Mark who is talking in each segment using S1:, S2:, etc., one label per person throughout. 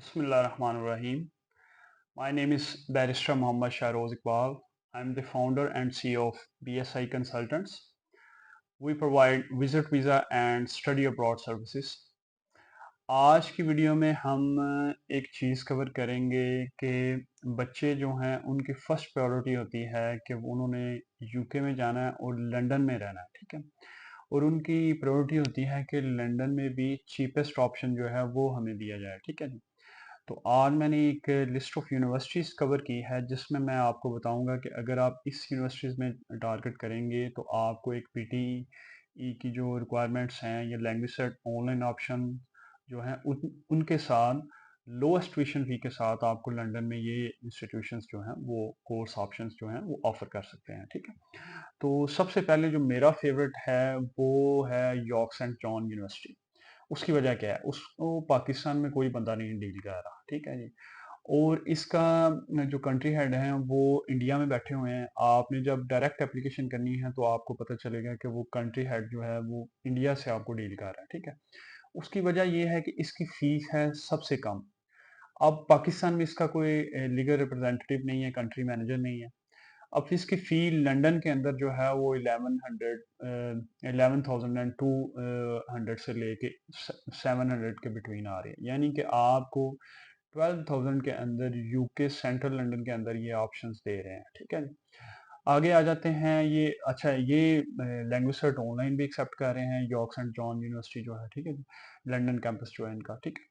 S1: Bismillahirrahmanirrahim. My name is Barrister Muhammad Shahroz Iqbal. I'm the founder and CEO of BSI Consultants. We provide visit visa and study abroad services. आज की video में हम एक चीज़ cover करेंगे कि बच्चे जो हैं उनकी फर्स्ट प्रायोरिटी होती है कि उन्होंने यूके में जाना है और लंदन में रहना है, ठीक है। और उनकी प्रायोरिटी होती है कि लंदन में भी चीपेस्ट ऑप्शन जो है वो हमें दिया जाए, ठीक है जी। तो आज मैंने एक लिस्ट ऑफ यूनिवर्सिटीज़ कवर की है जिसमें मैं आपको बताऊंगा कि अगर आप इस यूनिवर्सिटीज़ में टारगेट करेंगे तो आपको एक पीटीई की जो रिक्वायरमेंट्स हैं या लैंग्वेज सेट ऑनलाइन ऑप्शन जो हैं उनके साथ लोएस्ट ट्यूशन फी के साथ आपको लंदन में ये इंस्टीट्यूशंस जो हैं वो कोर्स ऑप्शंस जो हैं वो ऑफर कर सकते हैं, ठीक है। तो सबसे पहले जो मेरा फेवरेट है वो है यॉर्क सेंट जॉन यूनिवर्सिटी। उसकी वजह क्या है? उसको पाकिस्तान में कोई बंदा नहीं डील कर रहा, ठीक है जी। और इसका जो कंट्री हेड हैं वो इंडिया में बैठे हुए हैं। आपने जब डायरेक्ट एप्लीकेशन करनी है तो आपको पता चलेगा कि वो कंट्री हेड जो है वो इंडिया से आपको डील कर रहा है, ठीक है। उसकी वजह ये है कि इसकी फीस है सबसे कम। अब पाकिस्तान में इसका कोई लीगल रिप्रेजेंटेटिव नहीं है, कंट्री मैनेजर नहीं है। अब इसकी फ़ी लंदन के अंदर जो है वो 1100 से लेके 700 के बिटवीन आ रही है, यानी कि आपको 12,000 के अंदर यूके सेंट्रल लंदन के अंदर ये ऑप्शंस दे रहे हैं, ठीक है। आगे आ जाते हैं ये अच्छा ये लैंग्वेज सेट ऑनलाइन भी एक्सेप्ट कर रहे हैं यॉर्क सेंट जॉन यूनिवर्सिटी जो है, ठीक है। लंदन कैंपस जो है इनका, ठीक है।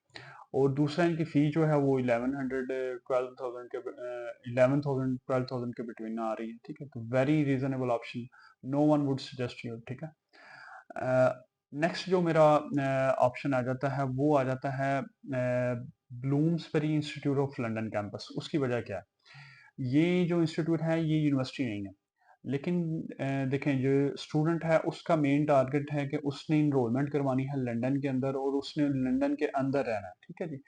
S1: और दूसरा इनकी फ़ी जो है वो 11,000 के बिटवीन आ रही है, ठीक है। तो very reasonable option, no one would suggest you, ठीक है। नेक्स्ट जो मेरा ऑप्शन आ जाता है वो आ जाता है Bloomsbury institute of London campus. उसकी वजह क्या है? ये जो इंस्टीट्यूट है ये यूनिवर्सिटी नहीं है, लेकिन देखें जो स्टूडेंट है उसका मेन टारगेट है कि उसने इनरोलमेंट करवानी है लंदन के अंदर और उसने लंदन के अंदर रहना है, ठीक है जी।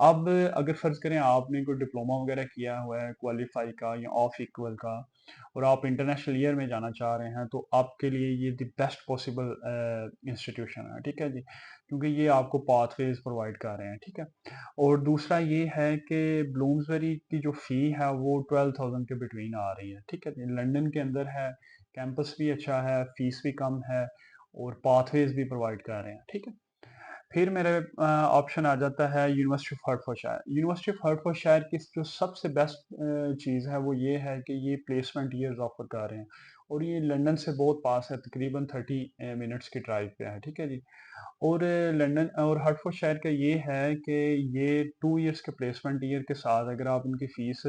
S1: अब अगर फ़र्ज़ करें आपने कोई डिप्लोमा वगैरह किया हुआ है क्वालिफ़ाई का या ऑफ इक्वल का और आप इंटरनेशनल ईयर में जाना चाह रहे हैं, तो आपके लिए ये द बेस्ट पॉसिबल इंस्टीट्यूशन है, ठीक है जी। क्योंकि ये आपको पाथवेज़ प्रोवाइड कर रहे हैं, ठीक है। और दूसरा ये है कि ब्लूम्सबेरी की जो फ़ी है वो 12,000 के बिटवीन आ रही है, ठीक है जी। लंदन के अंदर है, कैंपस भी अच्छा है, फ़ीस भी कम है और पाथवेज़ भी प्रोवाइड कर रहे हैं, ठीक है। फिर मेरे ऑप्शन आ जाता है university of Hertfordshire. University of Hertfordshire की जो सबसे बेस्ट चीज़ है वो ये है कि ये प्लेसमेंट ईयर्स ऑफर कर रहे हैं और ये लंदन से बहुत पास है, तकरीबन 30 मिनट्स की ड्राइव पे है, ठीक है जी। और लंदन और हर्टफोर्डशायर का ये है कि ये 2 इयर्स के प्लेसमेंट ईयर के साथ अगर आप उनकी फ़ीस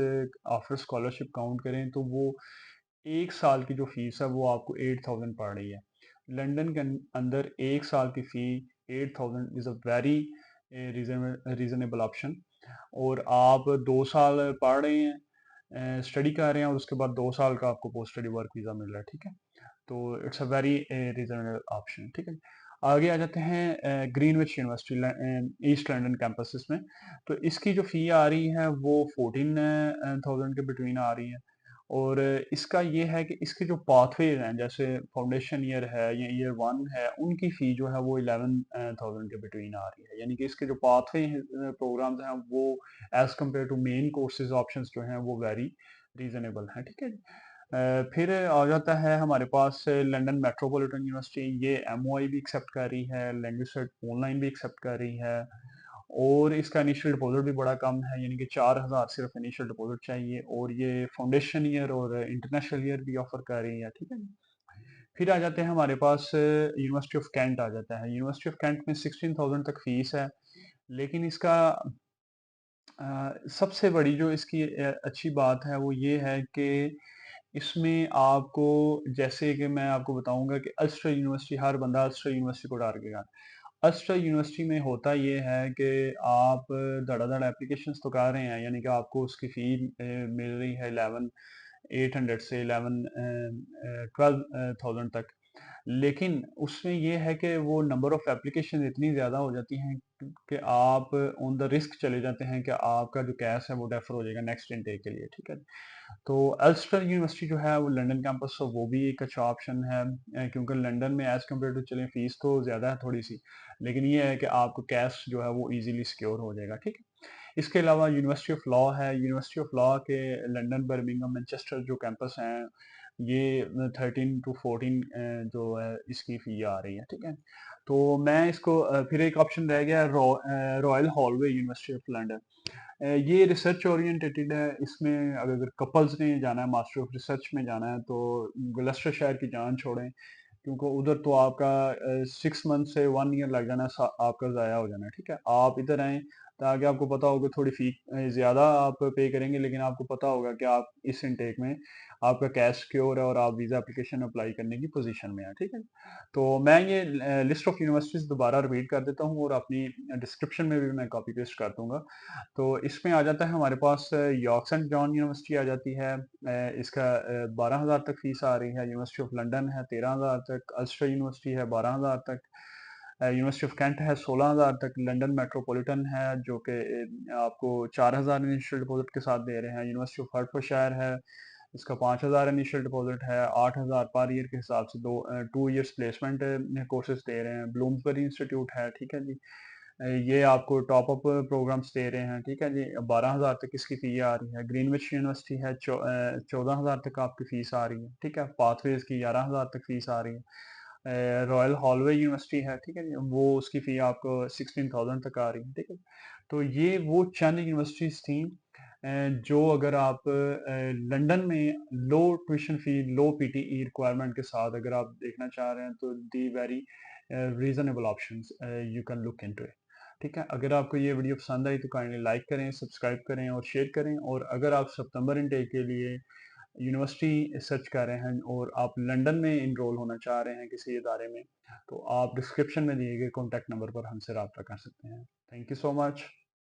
S1: आफ्टर स्कॉलरशिप काउंट करें तो वो 1 साल की जो फ़ीस है वो आपको 8,000 पड़ रही है। लंदन के अंदर 1 साल की फ़ी 8,000 is a very reasonable option. और आप 2 साल पढ़ रहे हैं, स्टडी कर रहे हैं और उसके बाद 2 साल का आपको पोस्ट स्टडी वर्क वीज़ा मिल रहा है, ठीक है। तो it's a very reasonable option, ठीक है। आगे आ जाते हैं Greenwich university east London campuses में। तो इसकी जो फ़ी आ रही है वो 14,000 के बिटवीन आ रही है। और इसका ये है कि इसके जो पाथवेज हैं जैसे फाउंडेशन ईयर है या ईयर वन है उनकी फ़ी जो है वो 11,000 के बिटवीन आ रही है, यानी कि इसके जो पाथवे प्रोग्राम्स हैं वो as compared to main courses options जो हैं वो वेरी रीजनेबल हैं, ठीक है। फिर आ जाता है हमारे पास लंदन मेट्रोपॉलिटन यूनिवर्सिटी। ये एमओआई भी एक्सेप्ट कर रही है, लैंग्वेज सेट ऑनलाइन भी एक्सेप्ट कर रही है और इसका इनिशियल डिपॉजिट भी बड़ा कम है, यानी कि 4,000 सिर्फ इनिशियल डिपॉजिट चाहिए और ये फाउंडेशन ईयर और इंटरनेशनल ईयर भी ऑफर कर रही है, ठीक है। फिर आ जाते हैं हमारे पास यूनिवर्सिटी ऑफ कैंट आ जाता है। यूनिवर्सिटी ऑफ कैंट में 16,000 तक फीस है, लेकिन इसका सबसे बड़ी जो इसकी अच्छी बात है वो ये है कि इसमें आपको, जैसे कि मैं आपको बताऊंगा कि अल्स्टर यूनिवर्सिटी, हर बंदा अल्स्टर यूनिवर्सिटी को टारगेट कर। अल्स्टर यूनिवर्सिटी में होता ये है कि आप धड़ाधड़ एप्लीकेशंस तो कर रहे हैं, यानी कि आपको उसकी फ़ी मिल रही है 11,800 से 11 12,000 तक। लेकिन उसमें ये है कि वो नंबर ऑफ एप्लीकेशन इतनी ज़्यादा हो जाती हैं कि आप ऑन द रिस्क चले जाते हैं कि आपका जो कैश है वो डेफर हो जाएगा नेक्स्ट इनटेक के लिए, ठीक है। तो अल्स्टर यूनिवर्सिटी जो है वो लंदन कैंपस, तो वो भी एक अच्छा ऑप्शन है, क्योंकि लंदन में एज़ कम्पेयर टू चलें फ़ीस तो ज़्यादा है थोड़ी-सी, लेकिन ये है कि आपको कैश जो है वो ईज़िली सिक्योर हो जाएगा, ठीक है। इसके अलावा यूनिवर्सिटी ऑफ लॉ है, यूनिवर्सिटी ऑफ लॉ के लंदन, बर्मिंघम, मैनचेस्टर जो कैंपस हैं, ये 13 टू 14 जो है इसकी फ़ी आ रही है, ठीक है। तो मैं इसको फिर एक ऑप्शन रह गया royal hallway university of London. ये रिसर्च ओरिएंटेटेड है, इसमें अगर कपल्स ने जाना है, मास्टर ऑफ रिसर्च में जाना है, तो ग्लस्टरशायर की जान छोड़ें, क्योंकि उधर तो आपका 6 मंथ से 1 ईयर लग जाना, आपका ज़ाया हो जाना है, ठीक है। आप इधर आएँ ताकि आपको पता होगा थोड़ी फ़ी ज़्यादा आप पे करेंगे, लेकिन आपको पता होगा कि आप इस इनटेक में आपका कैश सिक्योर है और आप वीज़ा एप्लीकेशन अप्लाई करने की पोज़ीशन में हैं, ठीक है। तो मैं ये लिस्ट ऑफ यूनिवर्सिटीज़ दोबारा रिपीट कर देता हूँ और अपनी डिस्क्रिप्शन में भी मैं कॉपी पेस्ट कर दूँगा। तो इसमें आ जाता है हमारे पास यॉर्क सेंट जॉन यूनिवर्सिटी आ जाती है, इसका 12,000 तक फीस आ रही है। यूनिवर्सिटी ऑफ लंदन है 13,000 तक, अल्स्टर यूनिवर्सिटी है 12,000 तक, यूनिवर्सिटी ऑफ कैंट है 16,000 तक, लंदन मेट्रोपॉलिटन है जो कि आपको 4,000 इनिशियल डिपॉजिट के साथ दे रहे हैं। यूनिवर्सिटी ऑफ हर्टफोर्डशायर है, इसका 5,000 इनिशियल डिपॉजिट है, 8,000 पर ईयर के हिसाब से 2 ईयर्स प्लेसमेंट कोर्सेज दे रहे हैं। ब्लूम्सबरी इंस्टीट्यूट है, ठीक है जी। ये आपको टॉप अप प्रोग्राम्स दे रहे हैं, ठीक है जी। 12,000 तक इसकी फ़ी आ रही है। ग्रीनविच यूनिवर्सिटी है 14,000 तक आपकी फ़ीस आ रही है, ठीक है। पाथवेज़ की 11,000 तक फ़ीस आ रही है। रॉयल हॉलवे यूनिवर्सिटी है, ठीक है जी, वो उसकी फ़ी आपको 16,000 तक आ रही है, ठीक है। तो ये वो चंद यूनिवर्सिटीज़ थी जो अगर आप लंदन में लो ट्यूशन फ़ी, लो पीटीई रिक्वायरमेंट के साथ अगर आप देखना चाह रहे हैं, तो दी very reasonable options you can look into it. ठीक है, अगर आपको ये वीडियो पसंद आई तो काइंडली लाइक करें, सब्सक्राइब करें और शेयर करें। और अगर आप सितंबर इनटेक के लिए यूनिवर्सिटी सर्च कर रहे हैं और आप लंदन में इनरोल होना चाह रहे हैं किसी इदारे में, तो आप डिस्क्रिप्शन में दिए गए कॉन्टैक्ट नंबर पर हमसे रब्ता कर सकते हैं। Thank you so much.